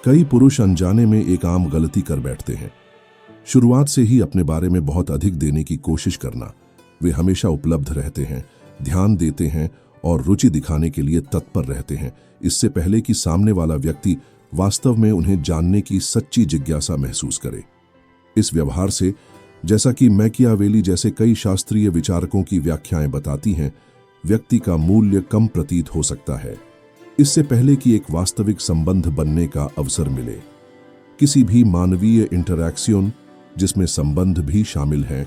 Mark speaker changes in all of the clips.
Speaker 1: कई पुरुष अनजाने में एक आम गलती कर बैठते हैं। शुरुआत से ही अपने बारे में बहुत अधिक देने की कोशिश करना। वे हमेशा उपलब्ध रहते हैं, ध्यान देते हैं और रुचि दिखाने के लिए तत्पर रहते हैं, इससे पहले कि सामने वाला व्यक्ति वास्तव में उन्हें जानने की सच्ची जिज्ञासा महसूस करे। इस व्यवहार से, जैसा कि मैकियावेली जैसे कई शास्त्रीय विचारकों की व्याख्याएं बताती हैं, व्यक्ति का मूल्य कम प्रतीत हो सकता है, इससे पहले कि एक वास्तविक संबंध बनने का अवसर मिले। किसी भी मानवीय इंटरैक्शन, जिसमें संबंध भी शामिल है,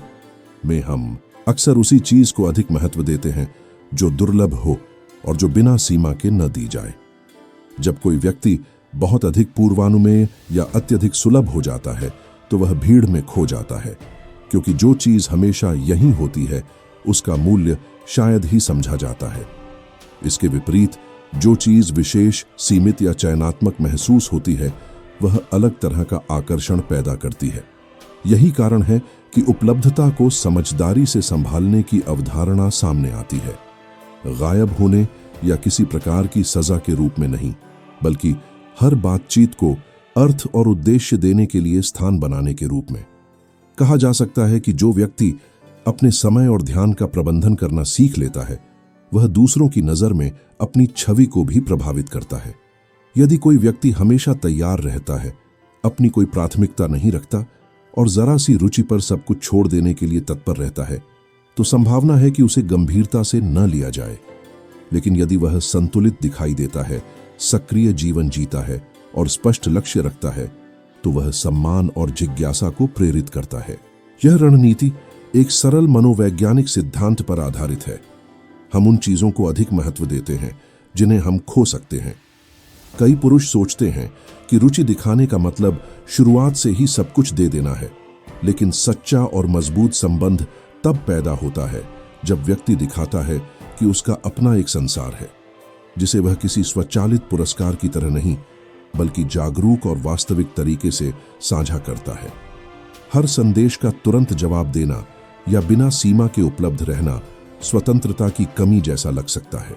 Speaker 1: में हम अक्सर उसी चीज को अधिक महत्व देते हैं जो दुर्लभ हो और जो बिना सीमा के न दी जाए। जब कोई व्यक्ति बहुत अधिक पूर्वानुमेय या अत्यधिक सुलभ हो जाता है तो वह भीड़ में खो जाता है, क्योंकि जो चीज हमेशा यहीं होती है उसका मूल्य शायद ही समझा जाता है। इसके विपरीत, जो चीज विशेष, सीमित या चयनात्मक महसूस होती है वह अलग तरह का आकर्षण पैदा करती है। यही कारण है कि उपलब्धता को समझदारी से संभालने की अवधारणा सामने आती है, गायब होने या किसी प्रकार की सजा के रूप में नहीं, बल्कि हर बातचीत को अर्थ और उद्देश्य देने के लिए स्थान बनाने के रूप में। कहा जा सकता है कि जो व्यक्ति अपने समय और ध्यान का प्रबंधन करना सीख लेता है, वह दूसरों की नजर में अपनी छवि को भी प्रभावित करता है। यदि कोई व्यक्ति हमेशा तैयार रहता है, अपनी कोई प्राथमिकता नहीं रखता और जरा सी रुचि पर सब कुछ छोड़ देने के लिए तत्पर रहता है, तो संभावना है कि उसे गंभीरता से न लिया जाए। लेकिन यदि वह संतुलित दिखाई देता है, सक्रिय जीवन जीता है और स्पष्ट लक्ष्य रखता है, तो वह सम्मान और जिज्ञासा को प्रेरित करता है। यह रणनीति एक सरल मनोवैज्ञानिक सिद्धांत पर आधारित है। हम उन चीजों को अधिक महत्व देते हैं जिन्हें हम खो सकते हैं। कई पुरुष सोचते हैं कि रुचि दिखाने का मतलब शुरुआत से ही सब कुछ दे देना है, लेकिन सच्चा और मजबूत संबंध तब पैदा होता है जब व्यक्ति दिखाता है कि उसका अपना एक संसार है, जिसे वह किसी स्वचालित पुरस्कार की तरह नहीं, बल्कि जागरूक और वास्तविक तरीके से साझा करता है। हर संदेश का तुरंत जवाब देना या बिना सीमा के उपलब्ध रहना स्वतंत्रता की कमी जैसा लग सकता है।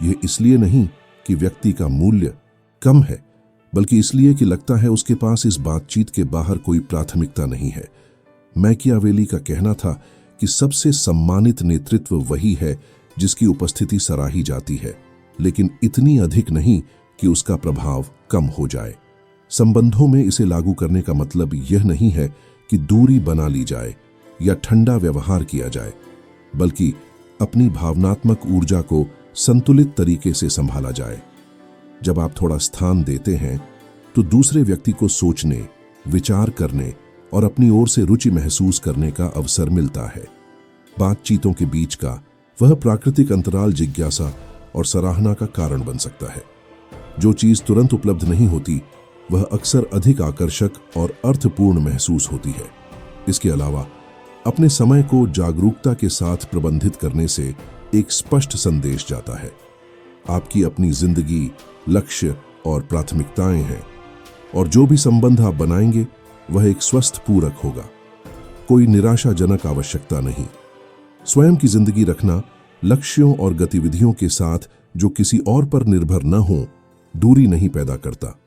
Speaker 1: यह इसलिए नहीं कि व्यक्ति का मूल्य कम है, बल्कि इसलिए कि लगता है उसके पास इस बातचीत के बाहर कोई प्राथमिकता नहीं है। मैकियावेली का कहना था कि सबसे सम्मानित नेतृत्व वही है जिसकी उपस्थिति सराही जाती है, लेकिन इतनी अधिक नहीं कि उसका प्रभाव कम हो जाए। संबंधों में इसे लागू करने का मतलब यह नहीं है कि दूरी बना ली जाए या ठंडा व्यवहार किया जाए, बल्कि अपनी भावनात्मक ऊर्जा को संतुलित तरीके से संभाला जाए। जब आप थोड़ा स्थान देते हैं तो दूसरे व्यक्ति को सोचने, विचार करने और अपनी ओर से रुचि महसूस करने का अवसर मिलता है। बातचीतों के बीच का वह प्राकृतिक अंतराल जिज्ञासा और सराहना का कारण बन सकता है। जो चीज तुरंत उपलब्ध नहीं होती, वह अक्सर अधिक आकर्षक और अर्थपूर्ण महसूस होती है। इसके अलावा अपने समय को जागरूकता के साथ प्रबंधित करने से एक स्पष्ट संदेश जाता है। आपकी अपनी जिंदगी, लक्ष्य और प्राथमिकताएं हैं, और जो भी संबंध आप बनाएंगे वह एक स्वस्थ पूरक होगा, कोई निराशाजनक आवश्यकता नहीं। स्वयं की जिंदगी रखना लक्ष्यों और गतिविधियों के साथ जो किसी और पर निर्भर न हो, दूरी नहीं पैदा करता,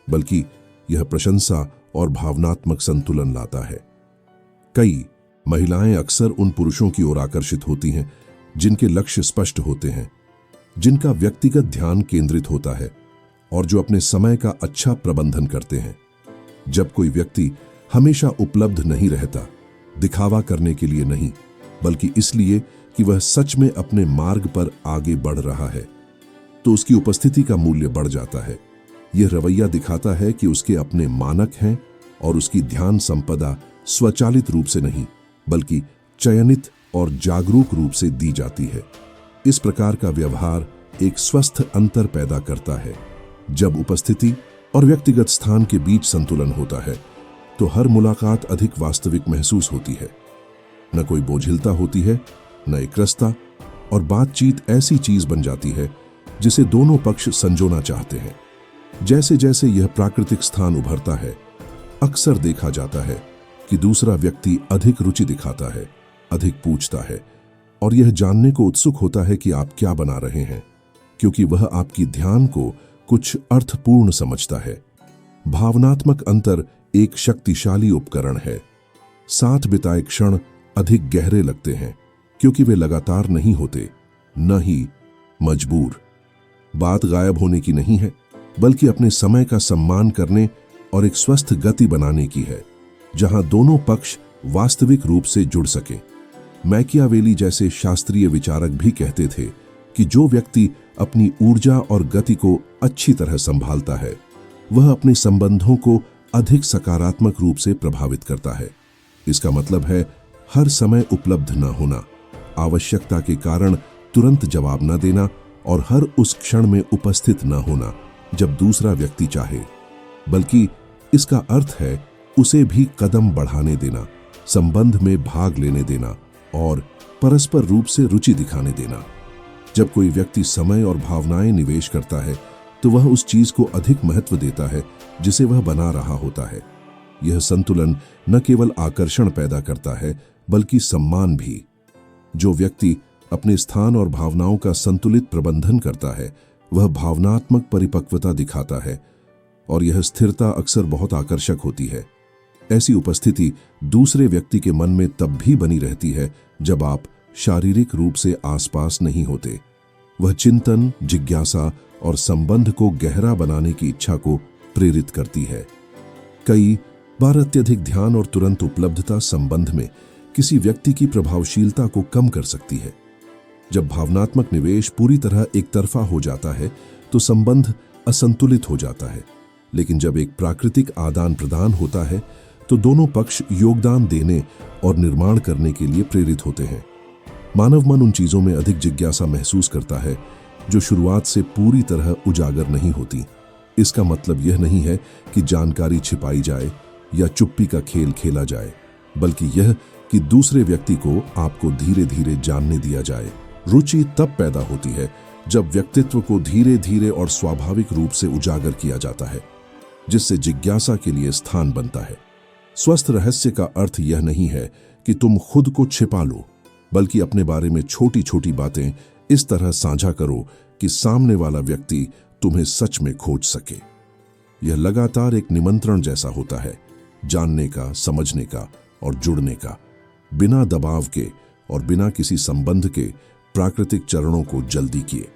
Speaker 1: बल्कि यह प्रशंसा और भावनात्मक संतुलन लाता है। कई महिलाएं अक्सर उन पुरुषों की ओर आकर्षित होती हैं जिनके लक्ष्य स्पष्ट होते हैं, जिनका व्यक्तिगत ध्यान केंद्रित होता है और जो अपने समय का अच्छा प्रबंधन करते हैं। जब कोई व्यक्ति हमेशा उपलब्ध नहीं रहता, दिखावा करने के लिए नहीं, बल्कि इसलिए कि वह सच में अपने मार्ग पर आगे बढ़ रहा है, तो उसकी उपस्थिति का मूल्य बढ़ जाता है। यह रवैया दिखाता है कि उसके अपने मानक हैं और उसकी ध्यान संपदा स्वचालित रूप से नहीं, बल्कि चयनित और जागरूक रूप से दी जाती है। इस प्रकार का व्यवहार एक स्वस्थ अंतर पैदा करता है। जब उपस्थिति और व्यक्तिगत स्थान के बीच संतुलन होता है, तो हर मुलाकात अधिक वास्तविक महसूस होती है। न कोई बोझिलता होती है, न एक रास्ता, और बातचीत ऐसी चीज बन जाती है जिसे दोनों पक्ष संजोना चाहते हैं। जैसे जैसे यह प्राकृतिक स्थान उभरता है, अक्सर देखा जाता है कि दूसरा व्यक्ति अधिक रुचि दिखाता है, अधिक पूछता है और यह जानने को उत्सुक होता है कि आप क्या बना रहे हैं, क्योंकि वह आपकी ध्यान को कुछ अर्थपूर्ण समझता है। भावनात्मक अंतर एक शक्तिशाली उपकरण है। साथ बिताए क्षण अधिक गहरे लगते हैं क्योंकि वे लगातार नहीं होते, न ही मजबूर। बात गायब होने की नहीं है, बल्कि अपने समय का सम्मान करने और एक स्वस्थ गति बनाने की है, जहां दोनों पक्ष वास्तविक रूप से जुड़ सकें। मैकियावेली जैसे शास्त्रीय विचारक भी कहते थे कि जो व्यक्ति अपनी ऊर्जा और गति को अच्छी तरह संभालता है, वह अपने संबंधों को अधिक सकारात्मक रूप से प्रभावित करता है। इसका मतलब है हर समय उपलब्ध न होना, आवश्यकता के कारण तुरंत जवाब न देना और हर उस क्षण में उपस्थित न होना जब दूसरा व्यक्ति चाहे, बल्कि इसका अर्थ है उसे भी कदम बढ़ाने देना, संबंध में भाग लेने देना और परस्पर रूप से रुचि दिखाने देना। जब कोई व्यक्ति समय और भावनाएं निवेश करता है तो वह उस चीज को अधिक महत्व देता है जिसे वह बना रहा होता है। यह संतुलन न केवल आकर्षण पैदा करता है बल्कि सम्मान भी। जो व्यक्ति अपने स्थान और भावनाओं का संतुलित प्रबंधन करता है वह भावनात्मक परिपक्वता दिखाता है और यह स्थिरता अक्सर बहुत आकर्षक होती है। ऐसी उपस्थिति दूसरे व्यक्ति के मन में तब भी बनी रहती है जब आप शारीरिक रूप से आसपास नहीं होते। वह चिंतन, जिज्ञासा और संबंध को गहरा बनाने की इच्छा को प्रेरित करती है। कई बार अत्यधिक ध्यान और तुरंत उपलब्धता संबंध में किसी व्यक्ति की प्रभावशीलता को कम कर सकती है। जब भावनात्मक निवेश पूरी तरह एक तरफा हो जाता है तो संबंध असंतुलित हो जाता है, लेकिन जब एक प्राकृतिक आदान प्रदान होता है तो दोनों पक्ष योगदान देने और निर्माण करने के लिए प्रेरित होते हैं। मानव मन उन चीजों में अधिक जिज्ञासा महसूस करता है जो शुरुआत से पूरी तरह उजागर नहीं होती। इसका मतलब यह नहीं है कि जानकारी छिपाई जाए या चुप्पी का खेल खेला जाए, बल्कि यह कि दूसरे व्यक्ति को आपको धीरे धीरे जानने दिया जाए। रुचि तब पैदा होती है जब व्यक्तित्व को धीरे धीरे और स्वाभाविक रूप से उजागर किया जाता है, जिससे जिज्ञासा के लिए स्थान बनता है। स्वस्थ रहस्य का अर्थ यह नहीं है कि तुम खुद को छिपा लो, बल्कि अपने बारे में छोटी छोटी बातें इस तरह साझा करो कि सामने वाला व्यक्ति तुम्हें सच में खोज सके। यह लगातार एक निमंत्रण जैसा होता है, जानने का, समझने का और जुड़ने का, बिना दबाव के और बिना किसी संबंध के प्राकृतिक चरणों को जल्दी किए।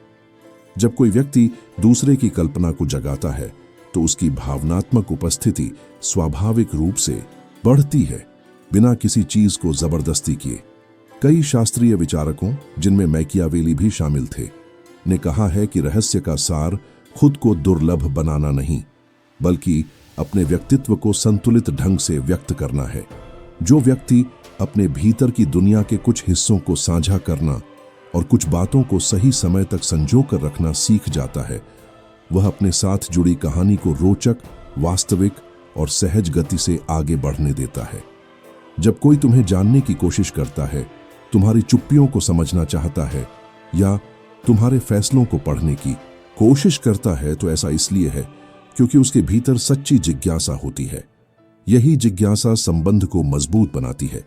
Speaker 1: जब कोई व्यक्ति दूसरे की कल्पना को जगाता है तो उसकी भावनात्मक उपस्थिति स्वाभाविक रूप से बढ़ती है, बिना किसी चीज को जबरदस्ती किए। कई शास्त्रीय विचारकों, जिनमें मैकियावेली भी शामिल थे, ने कहा है कि रहस्य का सार खुद को दुर्लभ बनाना नहीं, बल्कि अपने व्यक्तित्व को संतुलित ढंग से व्यक्त करना है। जो व्यक्ति अपने भीतर की दुनिया के कुछ हिस्सों को साझा करना और कुछ बातों को सही समय तक संजो कर रखना सीख जाता है, वह अपने साथ जुड़ी कहानी को रोचक, वास्तविक और सहज गति से आगे बढ़ने देता है। जब कोई तुम्हें जानने की कोशिश करता है, तुम्हारी चुप्पियों को समझना चाहता है या तुम्हारे फैसलों को पढ़ने की कोशिश करता है, तो ऐसा इसलिए है क्योंकि उसके भीतर सच्ची जिज्ञासा होती है। यही जिज्ञासा संबंध को मजबूत बनाती है,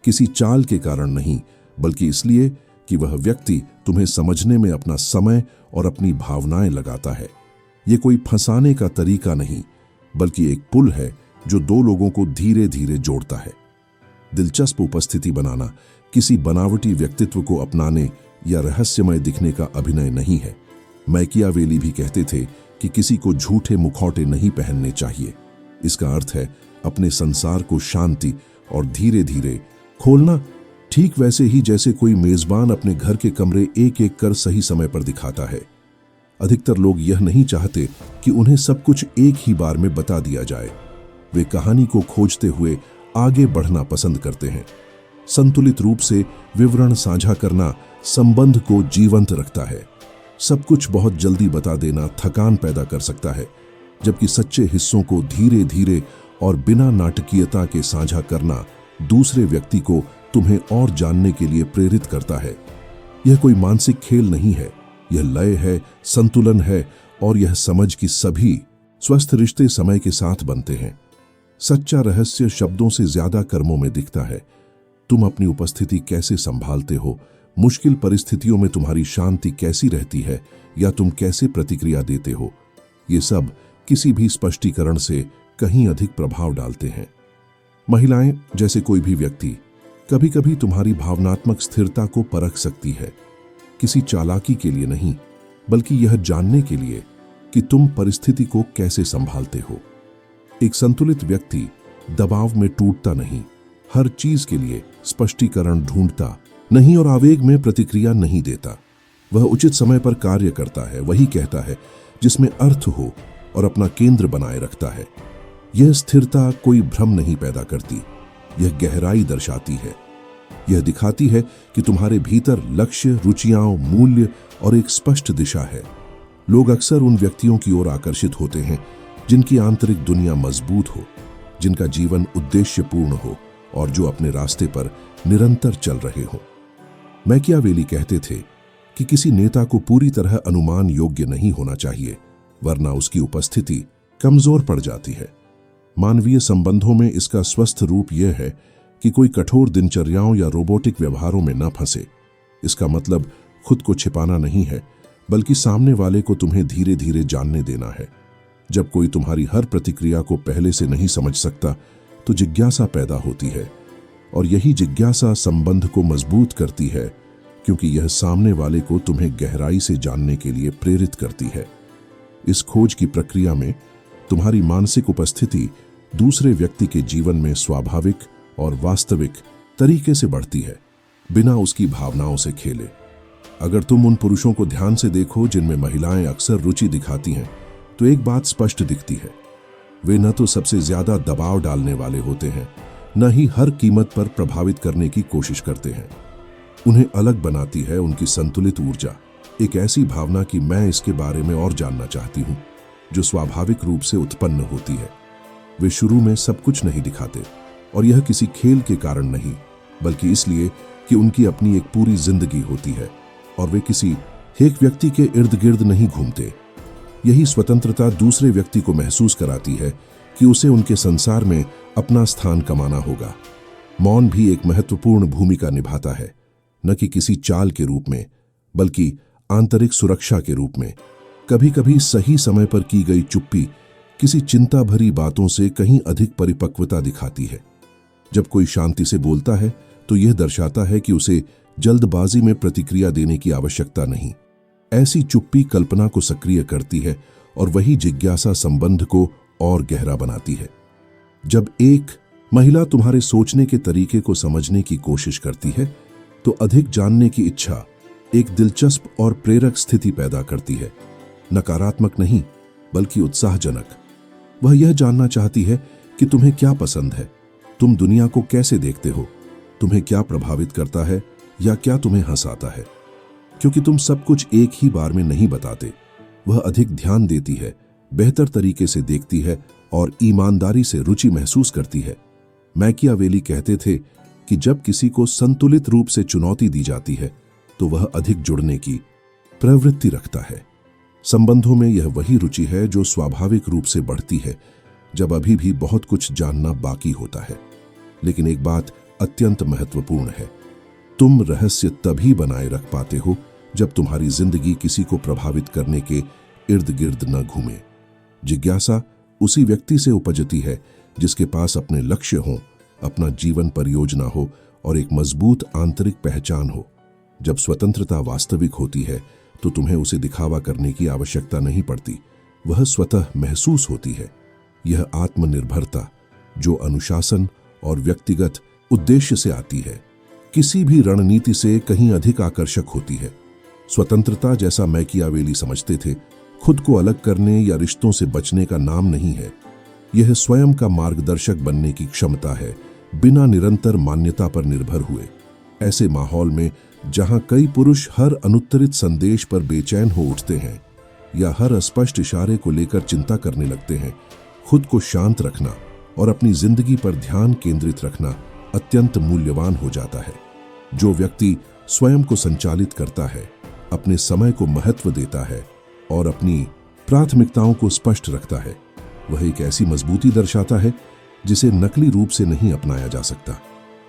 Speaker 1: किसी चाल के कारण नहीं, बल्कि इसलिए कि वह व्यक्ति तुम्हें समझने में अपना समय और अपनी भावनाएं लगाता है। ये कोई फंसाने का तरीका नहीं, बल्कि एक पुल है जो दो लोगों को धीरे धीरे जोड़ता है। दिलचस्प उपस्थिति बनाना किसी बनावटी व्यक्तित्व को अपनाने या रहस्यमय दिखने का अभिनय नहीं है। मैकियावेली भी कहते थे कि किसी को झूठे मुखौटे नहीं पहनने चाहिए। इसका अर्थ है अपने संसार को शांति और धीरे धीरे खोलना, ठीक वैसे ही जैसे कोई मेजबान अपने घर के कमरे एक एक कर सही समय पर दिखाता है। अधिकतर लोग यह नहीं चाहते कि उन्हें सब कुछ एक ही बार में बता दिया जाए। वे कहानी को खोजते हुए आगे बढ़ना पसंद करते हैं। संतुलित रूप से विवरण साझा करना संबंध को जीवंत रखता है। सब कुछ बहुत जल्दी बता देना थकान पैदा कर सकता है, जबकि सच्चे हिस्सों को धीरे धीरे और बिना नाटकीयता के साझा करना दूसरे व्यक्ति को तुम्हें और जानने के लिए प्रेरित करता है। यह कोई मानसिक खेल नहीं है, यह लय है, संतुलन है और यह समझ कि सभी स्वस्थ रिश्ते समय के साथ बनते हैं। सच्चा रहस्य शब्दों से ज्यादा कर्मों में दिखता है। तुम अपनी उपस्थिति कैसे संभालते हो, मुश्किल परिस्थितियों में तुम्हारी शांति कैसी रहती है या तुम कैसे प्रतिक्रिया देते हो, ये सब किसी भी स्पष्टीकरण से कहीं अधिक प्रभाव डालते हैं। महिलाएं जैसे कोई भी व्यक्ति कभी कभी तुम्हारी भावनात्मक स्थिरता को परख सकती है, किसी चालाकी के लिए नहीं, बल्कि यह जानने के लिए कि तुम परिस्थिति को कैसे संभालते हो। एक संतुलित व्यक्ति दबाव में टूटता नहीं, हर चीज के लिए स्पष्टीकरण ढूंढता नहीं और आवेग में प्रतिक्रिया नहीं देता। वह उचित समय पर कार्य करता है, वही कहता है जिसमें अर्थ हो और अपना केंद्र बनाए रखता है। यह स्थिरता कोई भ्रम नहीं पैदा करती, यह गहराई दर्शाती है। यह दिखाती है कि तुम्हारे भीतर लक्ष्य, रुचियां, मूल्य और एक स्पष्ट दिशा है। लोग अक्सर उन व्यक्तियों की ओर आकर्षित होते हैं जिनकी आंतरिक दुनिया मजबूत हो, जिनका जीवन उद्देश्यपूर्ण हो और जो अपने रास्ते पर निरंतर चल रहे हों। मैकियावेली कहते थे कि किसी नेता को पूरी तरह अनुमान योग्य नहीं होना चाहिए, वरना उसकी उपस्थिति कमजोर पड़ जाती है। मानवीय संबंधों में इसका स्वस्थ रूप यह है कि कोई कठोर दिनचर्याओं या रोबोटिक व्यवहारों में न फंसे। इसका मतलब खुद को छिपाना नहीं है, बल्कि सामने वाले को तुम्हें धीरे धीरे जानने देना है। जब कोई तुम्हारी हर प्रतिक्रिया को पहले से नहीं समझ सकता तो जिज्ञासा पैदा होती है, और यही जिज्ञासा संबंध को मजबूत करती है, क्योंकि यह सामने वाले को तुम्हें गहराई से जानने के लिए प्रेरित करती है। इस खोज की प्रक्रिया में तुम्हारी मानसिक उपस्थिति दूसरे व्यक्ति के जीवन में स्वाभाविक और वास्तविक तरीके से बढ़ती है, बिना उसकी भावनाओं से खेले। अगर तुम उन पुरुषों को ध्यान से देखो जिनमें महिलाएं अक्सर रुचि दिखाती हैं, तो एक बात स्पष्ट दिखती है, वे न तो सबसे ज्यादा दबाव डालने वाले होते हैं, न ही हर कीमत पर प्रभावित करने की कोशिश करते हैं। उन्हें अलग बनाती है उनकी संतुलित ऊर्जा, एक ऐसी भावना कि मैं इसके बारे में और जानना चाहती हूं, जो स्वाभाविक रूप से उत्पन्न होती है। वे शुरू में सब कुछ नहीं दिखाते, और यह किसी खेल के कारण नहीं, बल्कि इसलिए कि उनकी अपनी एक पूरी जिंदगी होती है और वे किसी एक व्यक्ति के इर्द गिर्द नहीं घूमते। यही स्वतंत्रता दूसरे व्यक्ति को महसूस कराती है कि उसे उनके संसार में अपना स्थान कमाना होगा। मौन भी एक महत्वपूर्ण भूमिका निभाता है, न कि किसी चाल के रूप में, बल्कि आंतरिक सुरक्षा के रूप में। कभी कभी सही समय पर की गई चुप्पी किसी चिंता भरी बातों से कहीं अधिक परिपक्वता दिखाती है। जब कोई शांति से बोलता है तो यह दर्शाता है कि उसे जल्दबाजी में प्रतिक्रिया देने की आवश्यकता नहीं। ऐसी चुप्पी कल्पना को सक्रिय करती है और वही जिज्ञासा संबंध को और गहरा बनाती है। जब एक महिला तुम्हारे सोचने के तरीके को समझने की कोशिश करती है तो अधिक जानने की इच्छा एक दिलचस्प और प्रेरक स्थिति पैदा करती है, नकारात्मक नहीं बल्कि उत्साहजनक। वह यह जानना चाहती है कि तुम्हें क्या पसंद है, तुम दुनिया को कैसे देखते हो, तुम्हें क्या प्रभावित करता है या क्या तुम्हें हंसाता है। क्योंकि तुम सब कुछ एक ही बार में नहीं बताते, वह अधिक ध्यान देती है, बेहतर तरीके से देखती है और ईमानदारी से रुचि महसूस करती है। मैकियावेली कहते थे कि जब किसी को संतुलित रूप से चुनौती दी जाती है तो वह अधिक जुड़ने की प्रवृत्ति रखता है। संबंधों में यह वही रुचि है जो स्वाभाविक रूप से बढ़ती है जब अभी भी बहुत कुछ जानना बाकी होता है। लेकिन एक बात अत्यंत महत्वपूर्ण है, तुम रहस्य तभी बनाए रख पाते हो जब तुम्हारी जिंदगी किसी को प्रभावित करने के इर्द गिर्द न घूमे। जिज्ञासा उसी व्यक्ति से उपजती है जिसके पास अपने लक्ष्य हों, अपना जीवन परियोजना हो और एक मजबूत आंतरिक पहचान हो। जब स्वतंत्रता वास्तविक होती है तो तुम्हें उसे दिखावा करने की आवश्यकता नहीं पड़ती, वह स्वतः महसूस होती है। यह आत्मनिर्भरता जो अनुशासन और व्यक्तिगत उद्देश्य से आती है, किसी भी रणनीति से कहीं अधिक आकर्षक होती है। स्वतंत्रता, जैसा मैकियावेली समझते थे, खुद को अलग करने या रिश्तों से बचने का नाम नहीं है। यह स्वयं का मार्गदर्शक बनने की क्षमता है, बिना निरंतर मान्यता पर निर्भर हुए। ऐसे माहौल में जहां कई पुरुष हर अनुत्तरित संदेश पर बेचैन हो उठते हैं या हर अस्पष्ट इशारे को लेकर चिंता करने लगते हैं, खुद को शांत रखना और अपनी जिंदगी पर ध्यान केंद्रित रखना अत्यंत मूल्यवान हो जाता है। जो व्यक्ति स्वयं को संचालित करता है, अपने समय को महत्व देता है और अपनी प्राथमिकताओं को स्पष्ट रखता है, वह एक ऐसी मजबूती दर्शाता है जिसे नकली रूप से नहीं अपनाया जा सकता।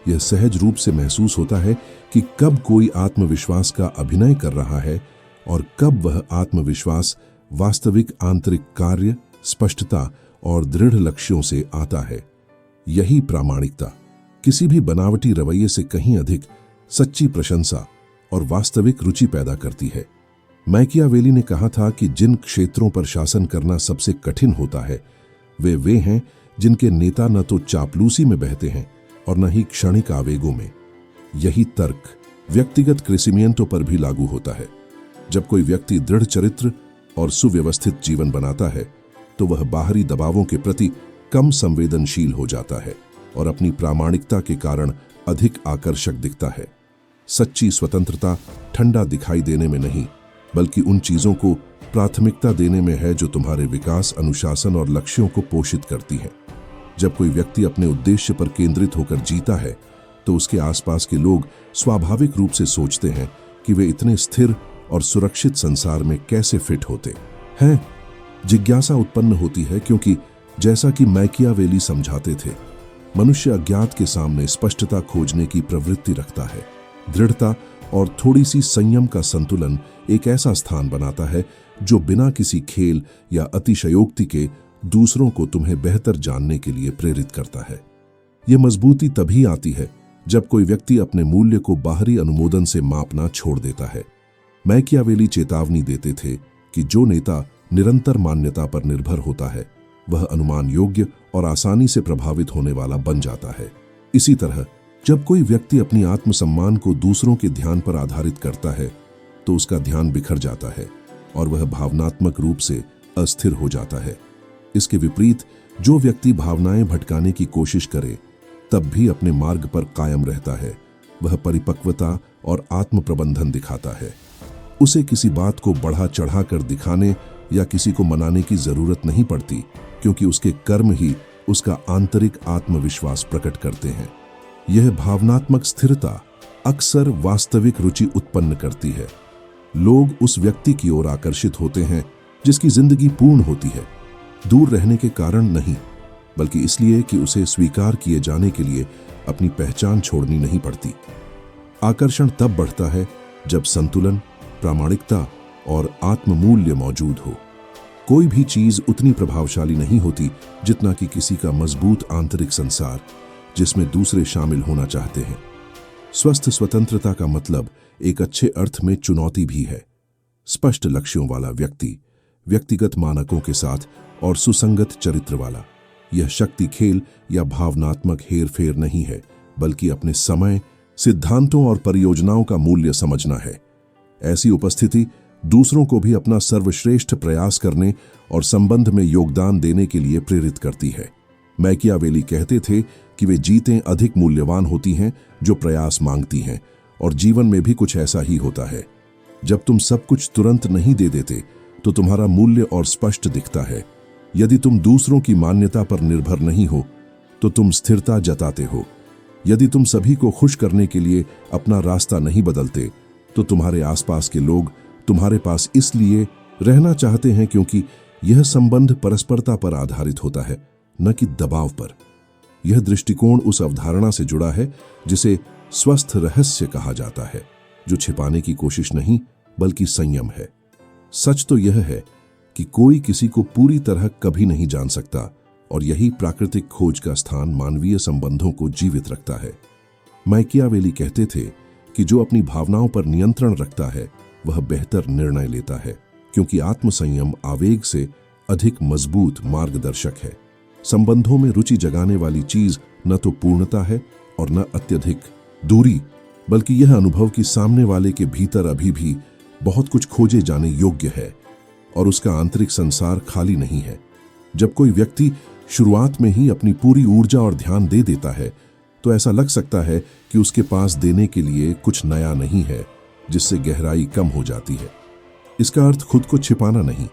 Speaker 1: यह सहज रूप से महसूस होता है कि कब कोई आत्मविश्वास का अभिनय कर रहा है और कब वह आत्मविश्वास वास्तविक आंतरिक कार्य स्पष्टता और दृढ़ लक्ष्यों से आता है। यही प्रामाणिकता किसी भी बनावटी रवैये से कहीं अधिक सच्ची प्रशंसा और वास्तविक रुचि पैदा करती है। मैकियावेली ने कहा था कि जिन क्षेत्रों पर शासन करना सबसे कठिन होता है वे हैं जिनके नेता न तो चापलूसी में बहते हैं और न ही क्षणिक आवेगों में। यही तर्क व्यक्तिगत क्रेसिमियंटों पर भी लागू होता है। जब कोई व्यक्ति दृढ़ चरित्र और सुव्यवस्थित जीवन बनाता है तो वह बाहरी दबावों के प्रति कम संवेदनशील हो जाता है और अपनी प्रामाणिकता के कारण अधिक आकर्षक दिखता है। सच्ची स्वतंत्रता ठंडा दिखाई देने में नहीं, बल्कि उन चीजों को प्राथमिकता देने में है जो तुम्हारे विकास, अनुशासन और लक्ष्यों को पोषित करती हैं। जब कोई व्यक्ति अपने उद्देश्य पर केंद्रित होकर जीता है तो उसके आसपास के लोग स्वाभाविक रूप से सोचते हैं कि वे इतने स्थिर और सुरक्षित संसार में कैसे फिट होते हैं। जिज्ञासा उत्पन्न होती है क्योंकि जैसा कि मैकियावेली समझाते थे, मनुष्य अज्ञात के सामने स्पष्टता खोजने की प्रवृत्ति रखता है। दृढ़ता और थोड़ी सी संयम का संतुलन एक ऐसा स्थान बनाता है जो बिना किसी खेल या अतिशयोक्ति के दूसरों को तुम्हें बेहतर जानने के लिए प्रेरित करता है। यह मजबूती तभी आती है जब कोई व्यक्ति अपने मूल्य को बाहरी अनुमोदन से मापना छोड़ देता है। मैकियावेली चेतावनी देते थे कि जो नेता निरंतर मान्यता पर निर्भर होता है वह अनुमान योग्य और आसानी से प्रभावित होने वाला बन जाता है। इसी तरह जब कोई व्यक्ति अपनी आत्मसम्मान को दूसरों के ध्यान पर आधारित करता है तो उसका ध्यान बिखर जाता है और वह भावनात्मक रूप से अस्थिर हो जाता है। इसके विपरीत जो व्यक्ति भावनाएं भटकाने की कोशिश करे तब भी अपने मार्ग पर कायम रहता है, वह परिपक्वता और आत्म प्रबंधन दिखाता है। उसे किसी बात को बढ़ा चढ़ाकर दिखाने या किसी को मनाने की जरूरत नहीं पड़ती, क्योंकि उसके कर्म ही उसका आंतरिक आत्मविश्वास प्रकट करते हैं। यह भावनात्मक स्थिरता अक्सर वास्तविक रुचि उत्पन्न करती है। लोग उस व्यक्ति की ओर आकर्षित होते हैं जिसकी जिंदगी पूर्ण होती है, दूर रहने के कारण नहीं, बल्कि इसलिए कि उसे स्वीकार किए जाने के लिए अपनी पहचान छोड़नी नहीं पड़ती। आकर्षण तब बढ़ता है जब संतुलन, प्रामाणिकता और आत्ममूल्य मौजूद हो। कोई भी चीज उतनी प्रभावशाली नहीं होती जितना कि किसी का मजबूत आंतरिक संसार जिसमें दूसरे शामिल होना चाहते हैं। स्वस्थ स्वतंत्रता का मतलब एक अच्छे अर्थ में चुनौती भी है। स्पष्ट लक्ष्यों वाला व्यक्ति, व्यक्तिगत मानकों के साथ और सुसंगत चरित्र वाला। यह शक्ति खेल या भावनात्मक हेरफेर नहीं है, बल्कि अपने समय, सिद्धांतों और परियोजनाओं का मूल्य समझना है। ऐसी उपस्थिति दूसरों को भी अपना सर्वश्रेष्ठ प्रयास करने और संबंध में योगदान देने के लिए प्रेरित करती है। मैकियावेली कहते थे कि वे जीतें अधिक मूल्यवान होती हैं जो प्रयास मांगती हैं, और जीवन में भी कुछ ऐसा ही होता है। जब तुम सब कुछ तुरंत नहीं दे देते तो तुम्हारा मूल्य और स्पष्ट दिखता है। यदि तुम दूसरों की मान्यता पर निर्भर नहीं हो तो तुम स्थिरता जताते हो। यदि तुम सभी को खुश करने के लिए अपना रास्ता नहीं बदलते तो तुम्हारे आसपास के लोग तुम्हारे पास इसलिए रहना चाहते हैं क्योंकि यह संबंध परस्परता पर आधारित होता है, न कि दबाव पर। यह दृष्टिकोण उस अवधारणा से जुड़ा है जिसे स्वस्थ रहस्य कहा जाता है, जो छिपाने की कोशिश नहीं बल्कि संयम है। सच तो यह है कि कोई किसी को पूरी तरह कभी नहीं जान सकता, और यही प्राकृतिक खोज का स्थान मानवीय संबंधों को जीवित रखता है। मैकियावेली कहते थे कि जो अपनी भावनाओं पर नियंत्रण रखता है वह बेहतर निर्णय लेता है, क्योंकि आत्मसंयम आवेग से अधिक मजबूत मार्गदर्शक है। संबंधों में रुचि जगाने वाली चीज न तो पूर्णता है और न अत्यधिक दूरी, बल्कि यह अनुभव कि सामने वाले के भीतर अभी भी बहुत कुछ खोजे जाने योग्य है और उसका आंतरिक संसार खाली नहीं है। जब कोई व्यक्ति शुरुआत में ही अपनी पूरी ऊर्जा और ध्यान दे देता है तो ऐसा लग सकता है कि उसके पास देने के लिए कुछ नया नहीं है, जिससे गहराई कम हो जाती है। इसका अर्थ खुद को छिपाना नहीं,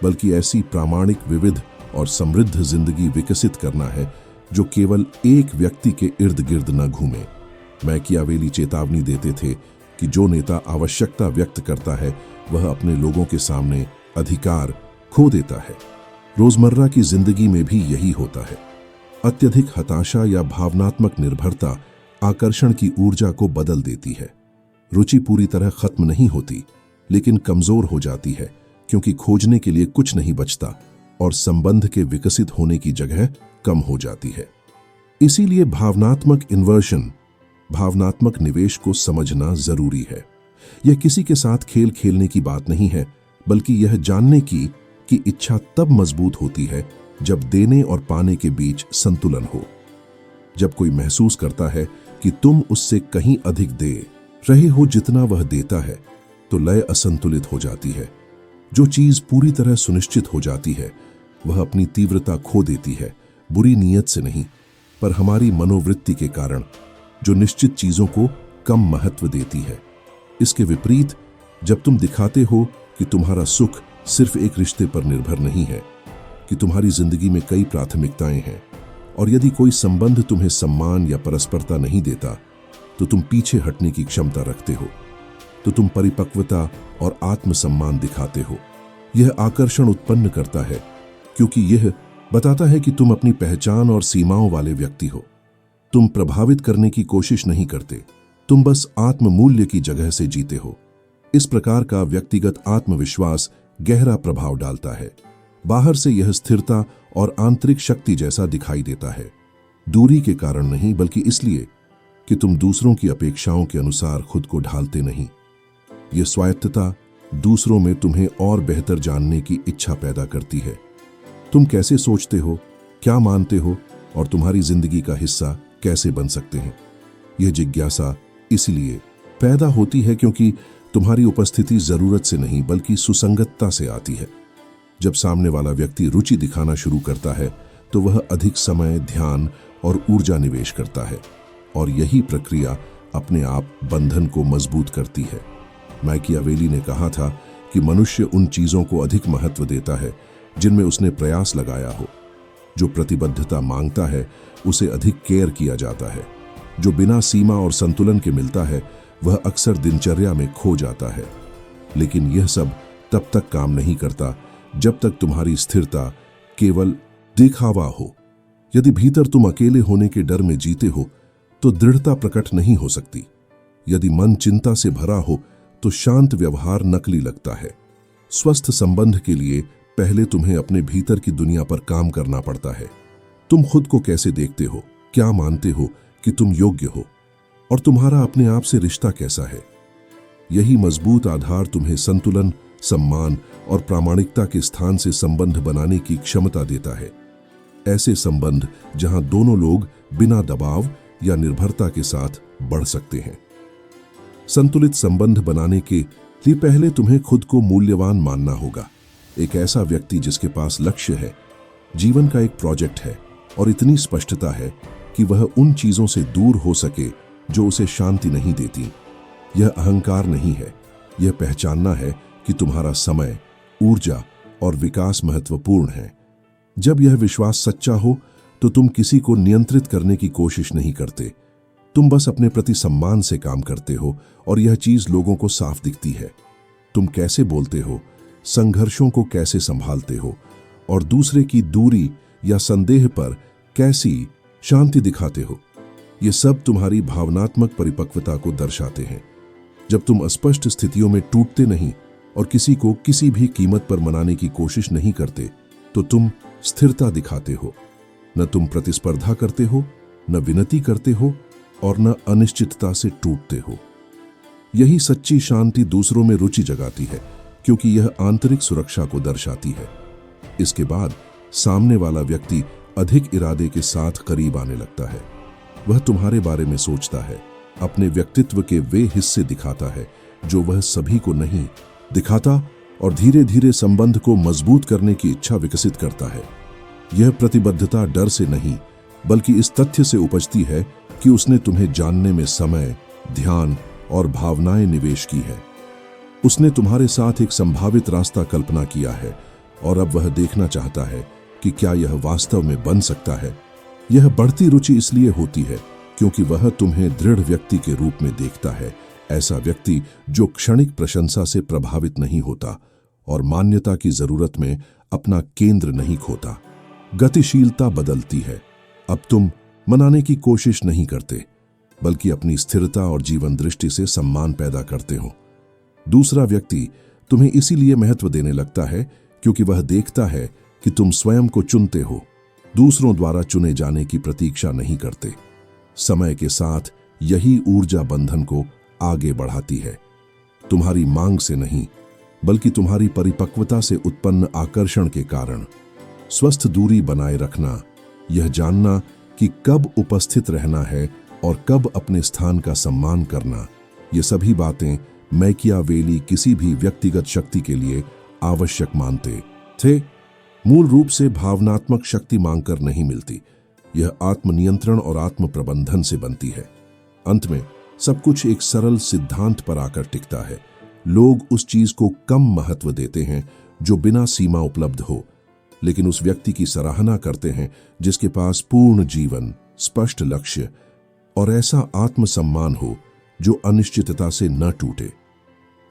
Speaker 1: बल्कि ऐसी प्रामाणिक, विविध और समृद्ध जिंदगी विकसित करना है जो केवल एक व्यक्ति के इर्द गिर्द न घूमे। मैकियावेली चेतावनी देते थे कि जो नेता आवश्यकता व्यक्त करता है वह अपने लोगों के सामने अधिकार खो देता है। रोजमर्रा की जिंदगी में भी यही होता है। अत्यधिक हताशा या भावनात्मक निर्भरता आकर्षण की ऊर्जा को बदल देती है। रुचि पूरी तरह खत्म नहीं होती, लेकिन कमजोर हो जाती है, क्योंकि खोजने के लिए कुछ नहीं बचता और संबंध के विकसित होने की जगह कम हो जाती है। इसीलिए भावनात्मक इन्वर्शन, भावनात्मक निवेश को समझना जरूरी है। यह किसी के साथ खेल खेलने की बात नहीं है, बल्कि यह जानने की कि इच्छा तब मजबूत होती है जब देने और पाने के बीच संतुलन हो। जब कोई महसूस करता है कि तुम उससे कहीं अधिक दे रहे हो जितना वह देता है, तो लय असंतुलित हो जाती है। जो चीज पूरी तरह सुनिश्चित हो जाती है, वह अपनी तीव्रता खो देती है, बुरी नीयत से नहीं, पर हमारी मनोवृत्ति के कारण, जो निश्चित चीजों को कम महत्व देती है। इसके विपरीत, जब तुम दिखाते हो कि तुम्हारा सुख सिर्फ एक रिश्ते पर निर्भर नहीं है, कि तुम्हारी जिंदगी में कई प्राथमिकताएं हैं, और यदि कोई संबंध तुम्हें सम्मान या परस्परता नहीं देता, तो तुम पीछे हटने की क्षमता रखते हो, तो तुम परिपक्वता और आत्मसम्मान दिखाते हो। यह आकर्षण उत्पन्न करता है, क्योंकि यह बताता है कि तुम अपनी पहचान और सीमाओं वाले व्यक्ति हो। तुम प्रभावित करने की कोशिश नहीं करते, तुम बस आत्ममूल्य की जगह से जीते हो। इस प्रकार का व्यक्तिगत आत्मविश्वास गहरा प्रभाव डालता है। बाहर से यह स्थिरता और आंतरिक शक्ति जैसा दिखाई देता है, दूरी के कारण नहीं, बल्कि इसलिए कि तुम दूसरों की अपेक्षाओं के अनुसार खुद को ढालते नहीं। यह स्वायत्तता दूसरों में तुम्हें और बेहतर जानने की इच्छा पैदा करती है। तुम कैसे सोचते हो, क्या मानते हो, और तुम्हारी जिंदगी का हिस्सा कैसे बन सकते हैं। यह जिज्ञासा इसलिए पैदा होती है क्योंकि तुम्हारी उपस्थिति जरूरत से नहीं, बल्कि सुसंगतता से आती है। जब सामने वाला व्यक्ति रुचि दिखाना शुरू करता है, तो वह अधिक समय, ध्यान और ऊर्जा निवेश करता है, और यही प्रक्रिया अपने आप बंधन को मजबूत करती है। मैकियावेली ने कहा था कि मनुष्य उन चीजों को अधिक महत्व देता है जिनमें उसने प्रयास लगाया हो। जो प्रतिबद्धता मांगता है, उसे अधिक केयर किया जाता है। जो बिना सीमा और संतुलन के मिलता है, वह अक्सर दिनचर्या में खो जाता है। लेकिन यह सब तब तक काम नहीं करता जब तक तुम्हारी स्थिरता केवल दिखावा हो। यदि भीतर तुम अकेले होने के डर में जीते हो, तो दृढ़ता प्रकट नहीं हो सकती। यदि मन चिंता से भरा हो, तो शांत व्यवहार नकली लगता है। स्वस्थ संबंध के लिए पहले तुम्हें अपने भीतर की दुनिया पर काम करना पड़ता है। तुम खुद को कैसे देखते हो, क्या मानते हो कि तुम योग्य हो, और तुम्हारा अपने आप से रिश्ता कैसा है। यही मजबूत आधार तुम्हें संतुलन, सम्मान और प्रामाणिकता के स्थान से संबंध बनाने की क्षमता देता है। ऐसे संबंध जहां दोनों लोग बिना दबाव या निर्भरता के साथ बढ़ सकते हैं। संतुलित संबंध बनाने के लिए पहले तुम्हें खुद को मूल्यवान मानना होगा। एक ऐसा व्यक्ति जिसके पास लक्ष्य है, जीवन का एक प्रोजेक्ट है, और इतनी स्पष्टता है कि वह उन चीजों से दूर हो सके जो उसे शांति नहीं देती। यह अहंकार नहीं है, यह पहचानना है कि तुम्हारा समय, ऊर्जा और विकास महत्वपूर्ण है। जब यह विश्वास सच्चा हो, तो तुम किसी को नियंत्रित करने की कोशिश नहीं करते। तुम बस अपने प्रति सम्मान से काम करते हो, और यह चीज लोगों को साफ दिखती है। तुम कैसे बोलते हो, संघर्षों को कैसे संभालते हो, और दूसरे की दूरी या संदेह पर कैसी शांति दिखाते हो। ये सब तुम्हारी भावनात्मक परिपक्वता को दर्शाते हैं। जब तुम अस्पष्ट स्थितियों में टूटते नहीं और किसी को किसी भी कीमत पर मनाने की कोशिश नहीं करते, तो तुम स्थिरता दिखाते हो। न तुम प्रतिस्पर्धा करते हो, न विनती करते हो, और न अनिश्चितता से टूटते हो। यही सच्ची शांति दूसरों में रुचि जगाती है, क्योंकि यह आंतरिक सुरक्षा को दर्शाती है। इसके बाद सामने वाला व्यक्ति अधिक इरादे के साथ करीब आने लगता है। वह तुम्हारे बारे में सोचता है, अपने व्यक्तित्व के वे हिस्से दिखाता है जो वह सभी को नहीं दिखाता, और धीरे धीरे संबंध को मजबूत करने की इच्छा विकसित करता है। यह प्रतिबद्धता डर से नहीं, बल्कि इस तथ्य से उपजती है कि उसने तुम्हें जानने में समय, ध्यान और भावनाएं निवेश की है। उसने तुम्हारे साथ एक संभावित रास्ता कल्पना किया है, और अब वह देखना चाहता है कि क्या यह वास्तव में बन सकता है। यह बढ़ती रुचि इसलिए होती है क्योंकि वह तुम्हें दृढ़ व्यक्ति के रूप में देखता है, ऐसा व्यक्ति जो क्षणिक प्रशंसा से प्रभावित नहीं होता और मान्यता की जरूरत में अपना केंद्र नहीं खोता। गतिशीलता बदलती है। अब तुम मनाने की कोशिश नहीं करते, बल्कि अपनी स्थिरता और जीवन दृष्टि से सम्मान पैदा करते हो। दूसरा व्यक्ति तुम्हें इसीलिए महत्व देने लगता है क्योंकि वह देखता है कि तुम स्वयं को चुनते हो, दूसरों द्वारा चुने जाने की प्रतीक्षा नहीं करते। समय के साथ यही ऊर्जा बंधन को आगे बढ़ाती है, तुम्हारी मांग से नहीं बल्कि तुम्हारी परिपक्वता से उत्पन्न आकर्षण के कारण। स्वस्थ दूरी बनाए रखना, यह जानना कि कब उपस्थित रहना है और कब अपने स्थान का सम्मान करना, ये सभी बातें मैकियावेली किसी भी व्यक्तिगत शक्ति के लिए आवश्यक मानते थे। मूल रूप से भावनात्मक शक्ति मांगकर नहीं मिलती, यह आत्मनियंत्रण और आत्म प्रबंधन से बनती है। अंत में सब कुछ एक सरल सिद्धांत पर आकर टिकता है। लोग उस चीज को कम महत्व देते हैं जो बिना सीमा उपलब्ध हो, लेकिन उस व्यक्ति की सराहना करते हैं जिसके पास पूर्ण जीवन, स्पष्ट लक्ष्य और ऐसा आत्मसम्मान हो जो अनिश्चितता से न टूटे।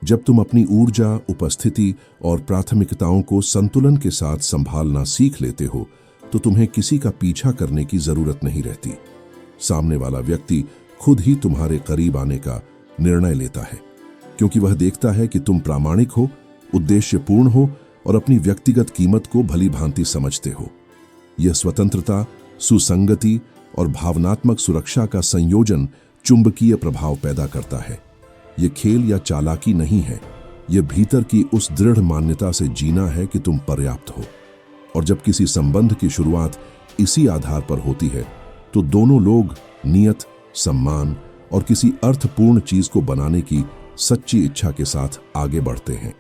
Speaker 1: जब तुम अपनी ऊर्जा, उपस्थिति और प्राथमिकताओं को संतुलन के साथ संभालना सीख लेते हो, तो तुम्हें किसी का पीछा करने की जरूरत नहीं रहती। सामने वाला व्यक्ति खुद ही तुम्हारे करीब आने का निर्णय लेता है, क्योंकि वह देखता है कि तुम प्रामाणिक हो, उद्देश्यपूर्ण हो और अपनी व्यक्तिगत कीमत को भली भांति समझते हो। यह स्वतंत्रता, सुसंगति और भावनात्मक सुरक्षा का संयोजन चुंबकीय प्रभाव पैदा करता है। यह खेल या चालाकी नहीं है, यह भीतर की उस दृढ़ मान्यता से जीना है कि तुम पर्याप्त हो। और जब किसी संबंध की शुरुआत इसी आधार पर होती है, तो दोनों लोग नियत, सम्मान और किसी अर्थपूर्ण चीज को बनाने की सच्ची इच्छा के साथ आगे बढ़ते हैं।